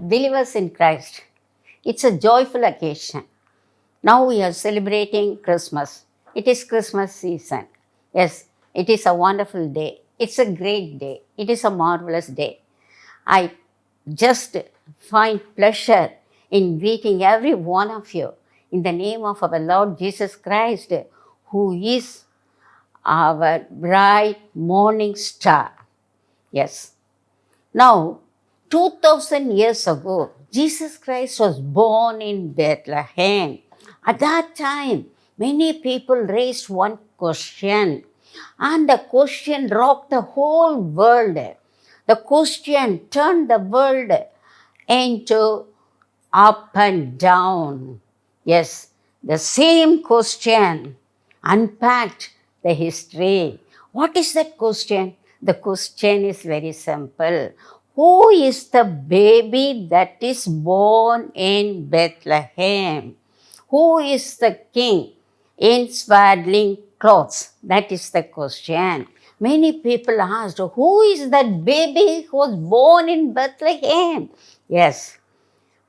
believers in Christ, it's a joyful occasion. Now we are celebrating Christmas. It is Christmas season. Yes, it is a wonderful day. It's a great day. It is a marvelous day. I just find pleasure in greeting every one of you in the name of our Lord Jesus Christ, who is our bright morning star. Yes. Now, 2000 years ago, Jesus Christ was born in Bethlehem. At that time, many people raised one question, and the question rocked the whole world. The question turned the world into up and down. Yes, the same question unpacked the history. What is that question? The question is very simple. Who is the baby that is born in Bethlehem? Who is the king in swaddling clothes? That is the question. Many people asked, who is that baby who was born in Bethlehem? Yes,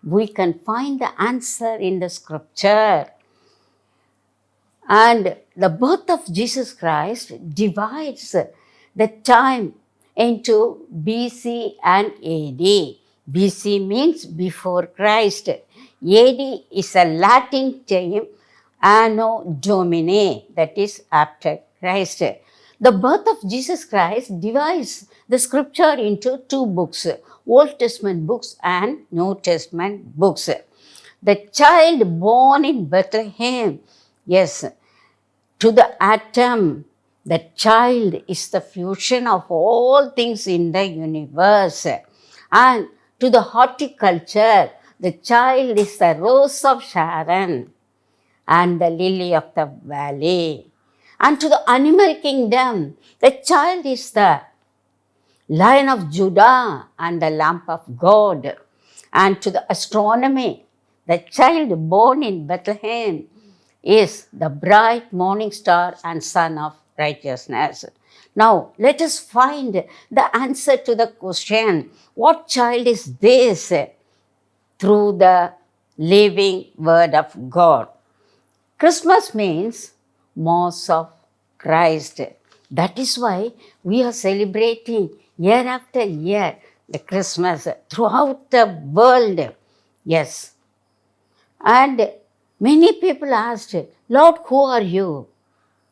we can find the answer in the scripture. And the birth of Jesus Christ divides the time into BC and AD. BC means before Christ. AD is a Latin term, Anno Domini, that is after Christ. The birth of Jesus Christ divides the scripture into two books, Old Testament books and New Testament books. The child born in Bethlehem, yes, to the atom, the child is the fusion of all things in the universe. And to the horticulture, the child is the rose of Sharon and the lily of the valley. And to the animal kingdom, the child is the Lion of Judah and the Lamb of God. And to the astronomy, the child born in Bethlehem is the bright morning star and son of righteousness. Now, let us find the answer to the question, what child is this? Through the living word of God. Christmas means Mass of Christ. That is why we are celebrating year after year the Christmas throughout the world. Yes. And many people asked, Lord, who are you?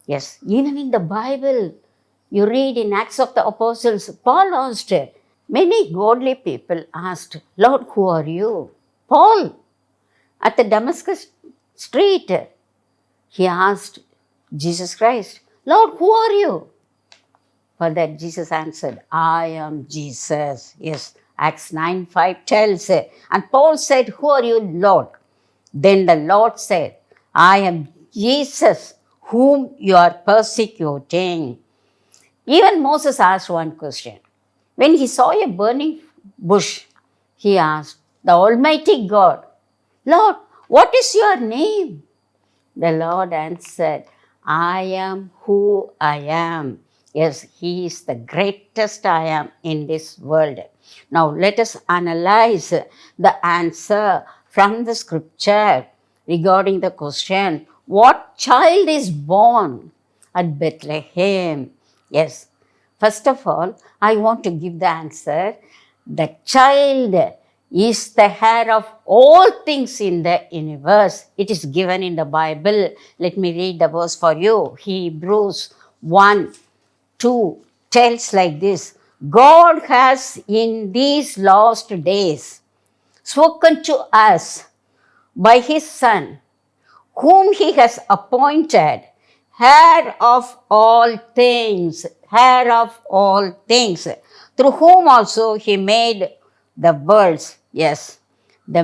Yes, even in the Bible, you read in Acts of the Apostles, Paul asked, many godly people asked, Lord, who are you? Paul, at the Damascus street, he asked Jesus Christ, Lord, who are you? For that Jesus answered, I am Jesus. Yes, Acts 9:5 tells, and Paul said, who are you, Lord? Then the Lord said, I am Jesus whom you are persecuting. Even Moses asked one question. When he saw a burning bush, he asked the Almighty God, Lord, what is your name? The Lord answered, I am who I am. Yes, He is the greatest I am in this world. Now let us analyze the answer from the scripture regarding the question, what child is born at Bethlehem? Yes, first of all, I want to give the answer. The child is the heir of all things in the universe. It is given in the Bible. Let me read the verse for you. Hebrews 1:2 tells like this, God has in these last days spoken to us by His Son, whom He has appointed heir of all things, through whom also He made the worlds. Yes, the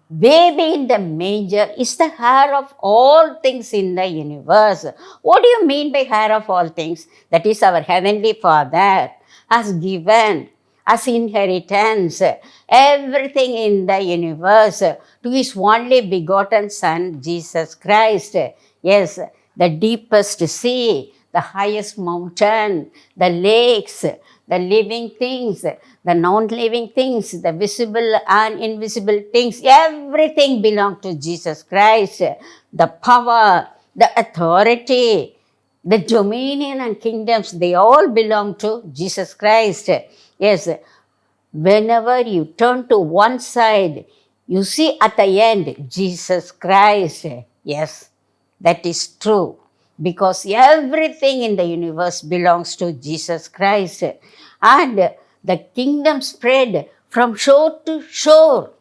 baby in the manger is the heir of all things in the universe. What do you mean by heir of all things? That is, our Heavenly Father has given as inheritance everything in the universe to His only begotten Son, Jesus Christ. Yes, the deepest sea, the highest mountain, the lakes, the living things, the non-living things, the visible and invisible things, everything belongs to Jesus Christ. The power, the authority, the dominion and kingdoms, they all belong to Jesus Christ. Yes, whenever you turn to one side, you see at the end Jesus Christ. Yes, that is true. Because everything in the universe belongs to Jesus Christ. And the kingdom spread from shore to shore,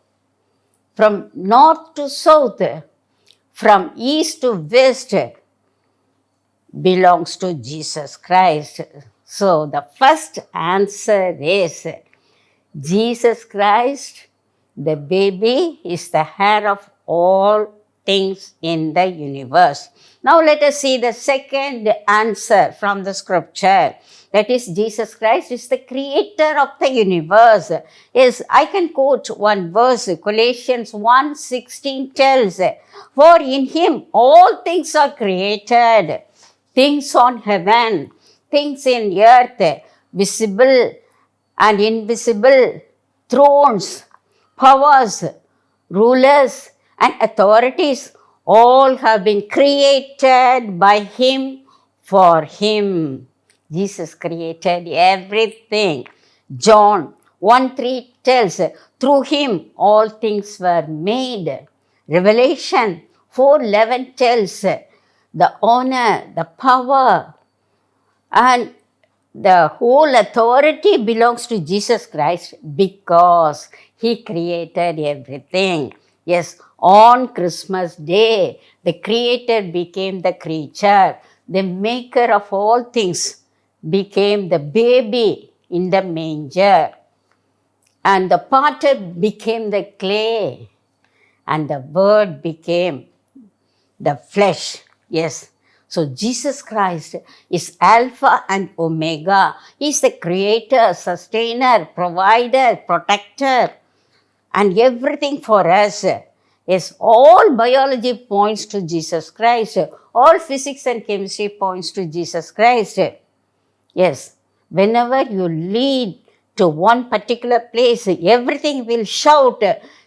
from north to south, from east to west, belongs to Jesus Christ. So the first answer is Jesus Christ, the baby, is the heir of all things in the universe. Now let us see the second answer from the scripture. That is, Jesus Christ is the creator of the universe. Yes, I can quote one verse. Colossians 1:16 tells, "For in him all things are created, things on heaven, things in earth, visible and invisible, thrones, powers, rulers, and authorities, all have been created by him for him." Jesus created everything. John 1:3 tells, "Through him all things were made." Revelation 4:11 tells, "The honor, the power, and the whole authority belongs to Jesus Christ because he created everything." Yes, on Christmas Day, the creator became the creature. The maker of all things became the baby in the manger. And the potter became the clay. And the word became the flesh. Yes. So Jesus Christ is Alpha and Omega. He is the creator, sustainer, provider, protector, and everything for us. Yes, all biology points to Jesus Christ. All physics and chemistry points to Jesus Christ. Yes, whenever you lead to one particular place, everything will shout,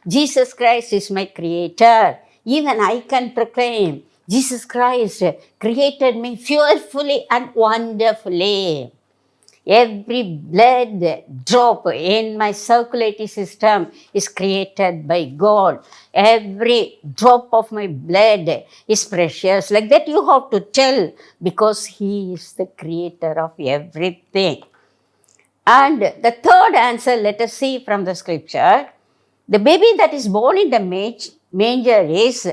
"Jesus Christ is my creator." Even I can proclaim, "Jesus Christ created me fearfully and wonderfully." Every blood drop in my circulatory system is created by God. Every drop of my blood is precious. Like that you have to tell, because He is the creator of everything. And the third answer, let us see from the scripture. The baby that is born in the manger is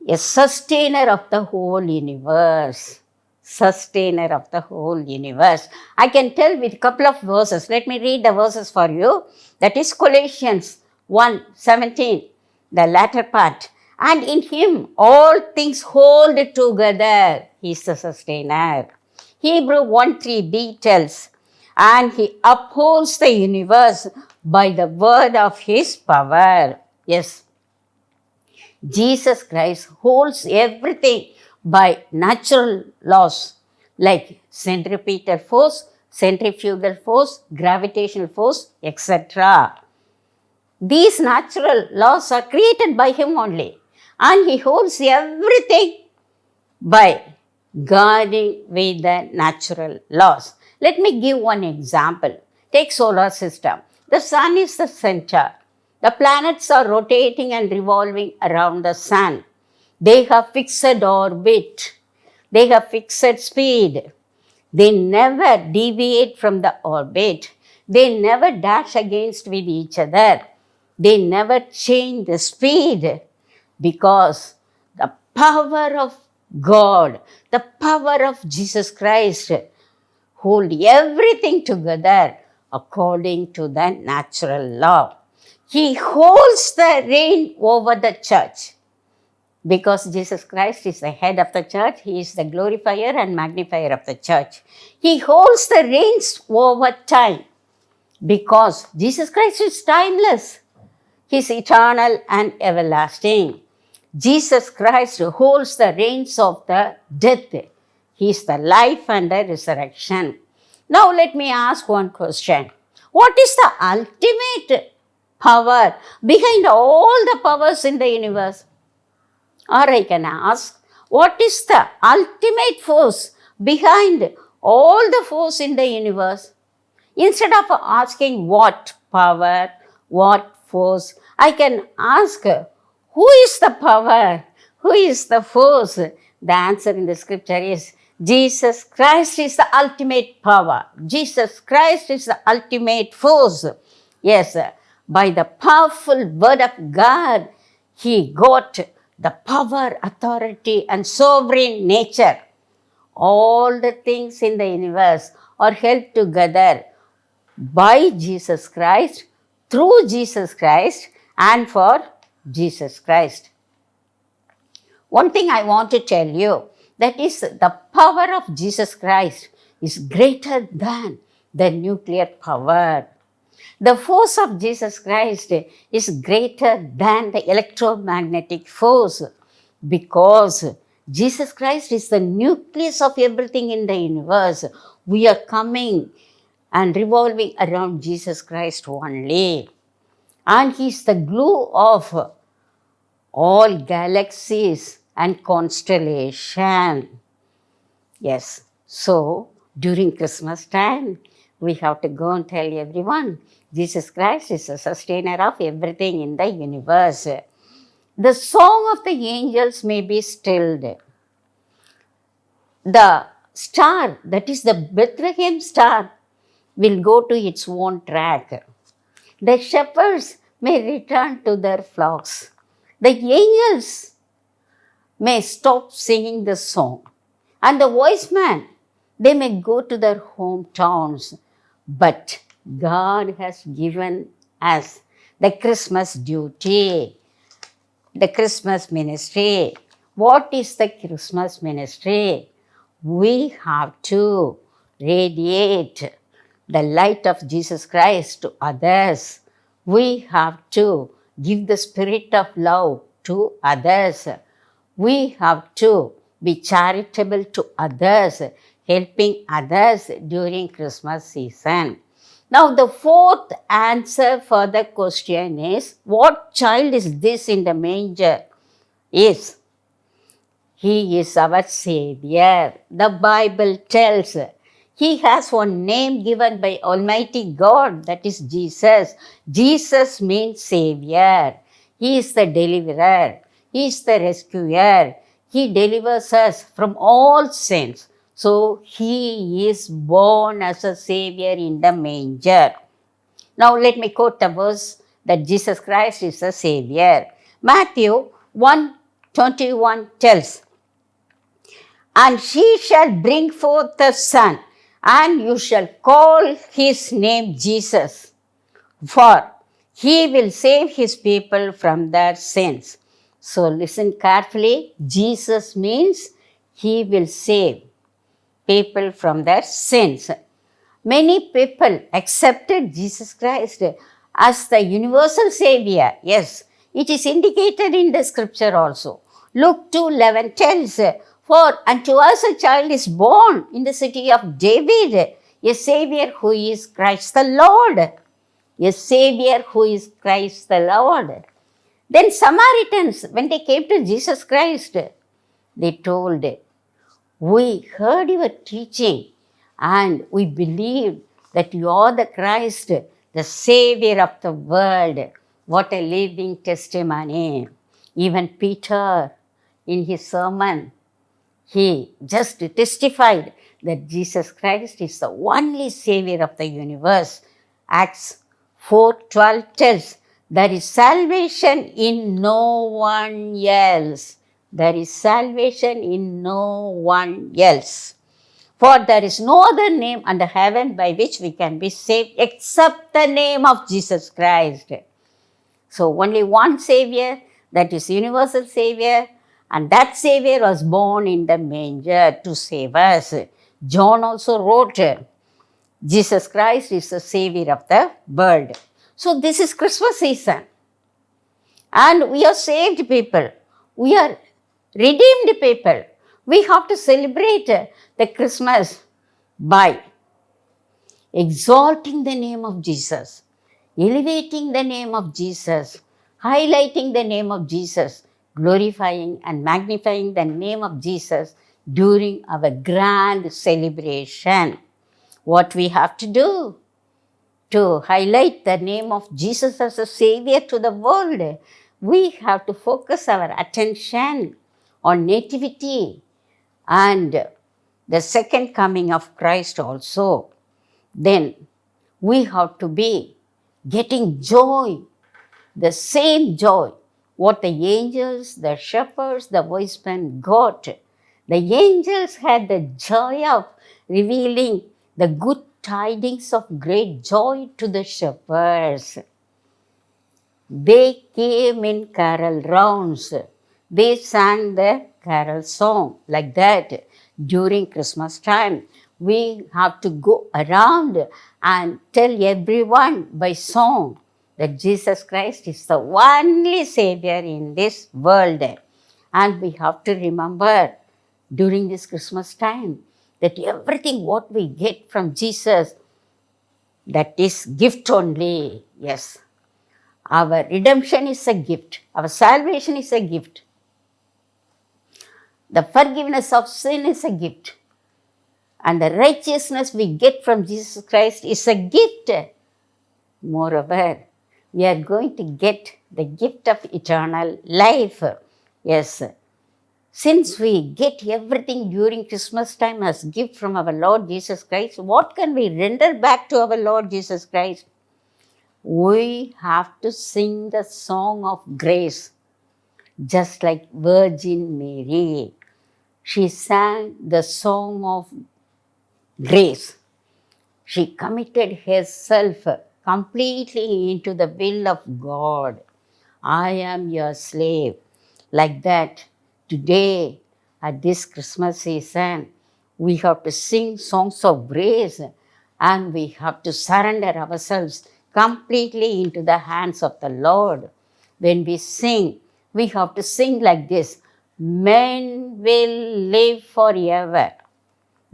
a sustainer of the whole universe. Sustainer of the whole universe. I can tell with a couple of verses. Let me read the verses for you. That is Colossians 1:17, the latter part. "And in him all things hold together." He is the sustainer. Hebrew 1:3b tells, "And he upholds the universe by the word of his power." Yes, Jesus Christ holds everything by natural laws like centripetal force, centrifugal force, gravitational force, etc. These natural laws are created by Him only, and He holds everything by guarding with the natural laws. Let me give one example. Take solar system. The sun is the center. The planets are rotating and revolving around the sun. They have fixed orbit. They have fixed speed. They never deviate from the orbit. They never dash against with each other. They never change the speed, because the power of God, the power of Jesus Christ hold everything together according to the natural law. He holds the reign over the church. Because Jesus Christ is the head of the church, He is the glorifier and magnifier of the church. He holds the reins over time, because Jesus Christ is timeless. He is eternal and everlasting. Jesus Christ holds the reins of the death, He is the life and the resurrection. Now let me ask one question. What is the ultimate power behind all the powers in the universe? Or I can ask, what is the ultimate force behind all the force in the universe? Instead of asking what power, what force, I can ask, who is the power? Who is the force? The answer in the scripture is Jesus Christ is the ultimate power. Jesus Christ is the ultimate force. Yes, by the powerful word of God, he got the power, authority, and sovereign nature. All the things in the universe are held together by Jesus Christ, through Jesus Christ, and for Jesus Christ. One thing I want to tell you, that is the power of Jesus Christ is greater than the nuclear power. The force of Jesus Christ is greater than the electromagnetic force, because Jesus Christ is the nucleus of everything in the universe. We are coming and revolving around Jesus Christ only. And He is the glue of all galaxies and constellation. Yes, so during Christmas time, we have to go and tell everyone, Jesus Christ is the sustainer of everything in the universe. The song of the angels may be stilled. The star, that is the Bethlehem star, will go to its own track. The shepherds may return to their flocks. The angels may stop singing the song. And the wise men, they may go to their hometowns. But God has given us the Christmas duty, the Christmas ministry. What is the Christmas ministry? We have to radiate the light of Jesus Christ to others. We have to give the spirit of love to others. We have to be charitable to others, helping others during Christmas season. Now, the fourth answer for the question is, what child is this in the manger? Is He is our Savior. The Bible tells He has one name given by Almighty God, that is Jesus. Jesus means Savior. He is the deliverer. He is the rescuer. He delivers us from all sins. So He is born as a Savior in the manger. Now let me quote a verse that Jesus Christ is a Savior. Matthew 1:21 tells, and she shall bring forth a son, and you shall call his name Jesus, for he will save his people from their sins. So listen carefully. Jesus means he will save people from their sins. Many people accepted Jesus Christ as the universal Savior. Yes, it is indicated in the scripture also. Luke 2:11 tells, for unto us a child is born in the city of David, a Savior who is Christ the Lord. A Savior who is Christ the Lord. Then Samaritans, when they came to Jesus Christ, they told, we heard your teaching and we believed that you are the Christ, the Savior of the world. What a living testimony. Even Peter, in his sermon, he just testified that Jesus Christ is the only Savior of the universe. Acts 4:12 tells, there is salvation in no one else. There is salvation in no one else. For there is no other name under heaven by which we can be saved except the name of Jesus Christ. So only one Savior, that is universal Savior, and that Savior was born in the manger to save us. John also wrote, Jesus Christ is the Savior of the world. So this is Christmas season. And we are saved people. We are redeemed people. We have to celebrate the Christmas by exalting the name of Jesus, elevating the name of Jesus, highlighting the name of Jesus, glorifying and magnifying the name of Jesus during our grand celebration. What we have to do to highlight the name of Jesus as a Savior to the world, we have to focus our attention on nativity and the second coming of Christ also. Then we have to be getting joy, the same joy what the angels, the shepherds, the wise men got. The angels had the joy of revealing the good tidings of great joy to the shepherds. They came in carol rounds. They sang the carol song like that during Christmas time. We have to go around and tell everyone by song that Jesus Christ is the only Savior in this world. And we have to remember during this Christmas time that everything what we get from Jesus, that is gift only. Yes. Our redemption is a gift. Our salvation is a gift. The forgiveness of sin is a gift. And the righteousness we get from Jesus Christ is a gift. Moreover, we are going to get the gift of eternal life. Yes. Since we get everything during Christmas time as gift from our Lord Jesus Christ, what can we render back to our Lord Jesus Christ? We have to sing the song of grace, just like Virgin Mary. She sang the song of grace. She committed herself completely into the will of God. I am your slave. Like that, today at this Christmas season, we have to sing songs of grace and we have to surrender ourselves completely into the hands of the Lord. When we sing, we have to sing like this: men will live forever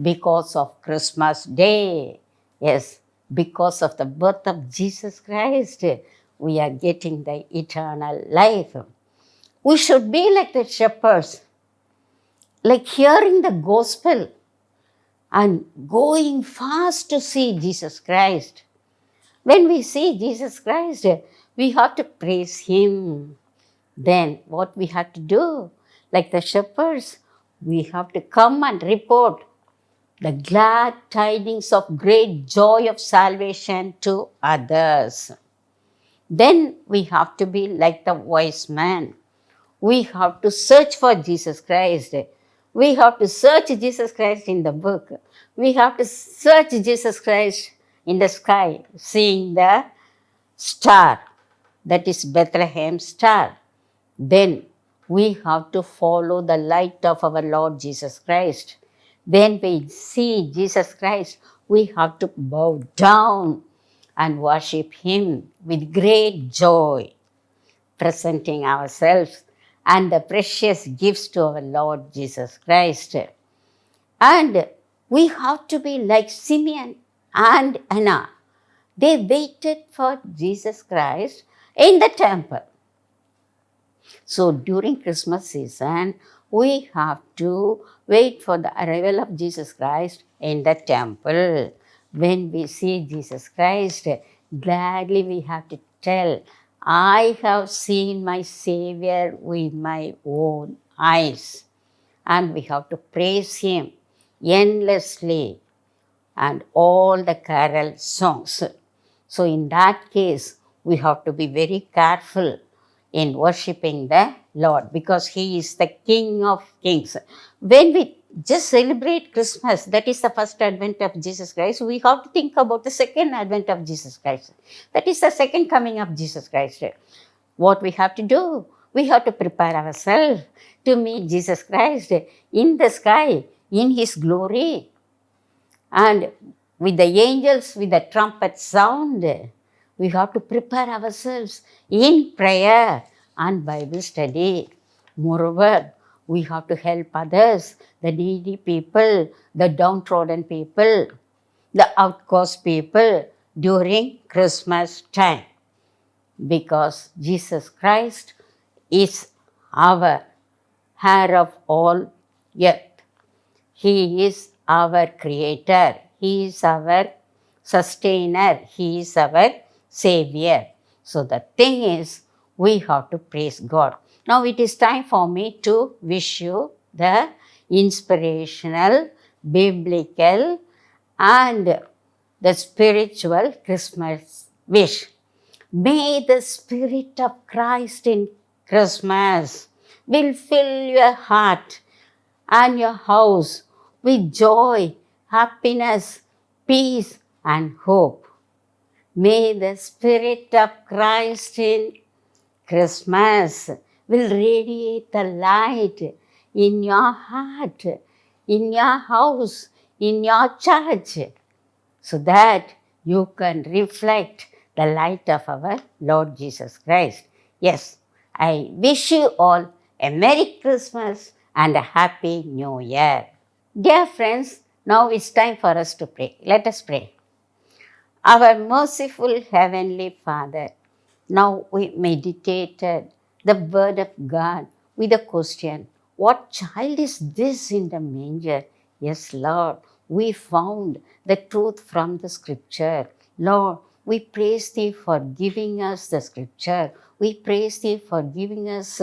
because of Christmas Day. Yes, because of the birth of Jesus Christ, we are getting the eternal life. We should be like the shepherds, like hearing the gospel and going fast to see Jesus Christ. When we see Jesus Christ, we have to praise Him. Then what we have to do, like the shepherds, we have to come and report the glad tidings of great joy of salvation to others. Then we have to be like the wise man. We have to search for Jesus Christ. We have to search Jesus Christ in the book. We have to search Jesus Christ in the sky, seeing the star, that is Bethlehem star. Then we have to follow the light of our Lord Jesus Christ. When we see Jesus Christ, we have to bow down and worship Him with great joy, presenting ourselves and the precious gifts to our Lord Jesus Christ. And we have to be like Simeon and Anna. They waited for Jesus Christ in the temple. So during Christmas season, we have to wait for the arrival of Jesus Christ in the temple. When we see Jesus Christ, gladly we have to tell, I have seen my Savior with my own eyes. And we have to praise Him endlessly and all the carol songs. So in that case, we have to be very careful in worshipping the Lord because He is the King of Kings. When we just celebrate Christmas, that is the first advent of Jesus Christ, we have to think about the second advent of Jesus Christ. That is the second coming of Jesus Christ. What we have to do? We have to prepare ourselves to meet Jesus Christ in the sky, in His glory. And with the angels, with the trumpet sound, we have to prepare ourselves in prayer and Bible study. Moreover, We have to help others, the needy people, the downtrodden people, the outcast people during Christmas time. Because Jesus Christ is our heir of all earth. He is our creator. He is our sustainer. He is our savior. So the thing is, we have to praise God. Now it is time for me to wish you the inspirational, biblical, and the spiritual Christmas wish. May the Spirit of Christ in Christmas will fill your heart and your house with joy, happiness, peace, and hope. May the Spirit of Christ in Christmas will radiate the light in your heart, in your house, in your church, so that you can reflect the light of our Lord Jesus Christ. Yes, I wish you all a Merry Christmas and a Happy New Year. Dear friends, now it's time for us to pray. Let us pray. Our merciful Heavenly Father, now we meditated the Word of God with a question: what child is this in the manger? Yes, Lord, we found the truth from the Scripture. Lord, we praise Thee for giving us the Scripture. We praise Thee for giving us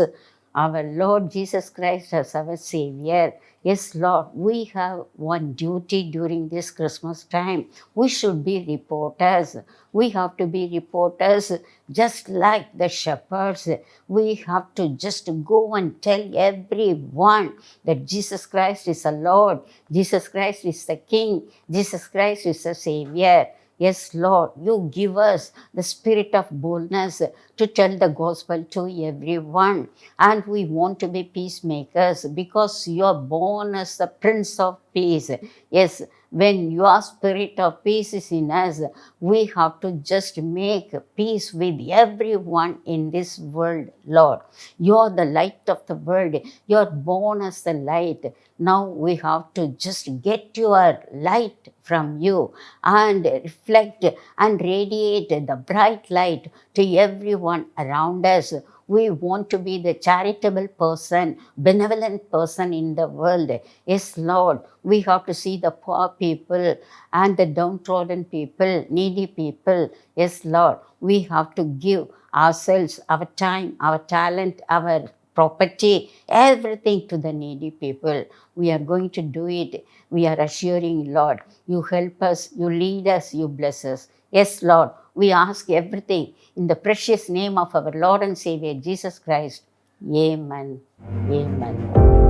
our Lord Jesus Christ as our Savior. Yes, Lord, we have one duty during this Christmas time. We should be reporters. We have to be reporters just like the shepherds. We have to just go and tell everyone that Jesus Christ is the Lord, Jesus Christ is the King, Jesus Christ is the Savior. Yes, Lord, you give us the spirit of boldness to tell the gospel to everyone. And we want to be peacemakers because you are born as the Prince of Peace. Yes, when your spirit of peace is in us, we have to just make peace with everyone in this world, Lord. You are the light of the world. You are born as the light. Now we have to just get your light from you and reflect and radiate the bright light to everyone around us. We want to be the charitable person, benevolent person in the world. Yes, Lord, we have to see the poor people and the downtrodden people, needy people. Yes, Lord, we have to give ourselves, our time, our talent, our property, everything to the needy people. We are going to do it. We are assuring, Lord, you help us, you lead us, you bless us. Yes, Lord, we ask everything in the precious name of our Lord and Savior, Jesus Christ. Amen. Amen.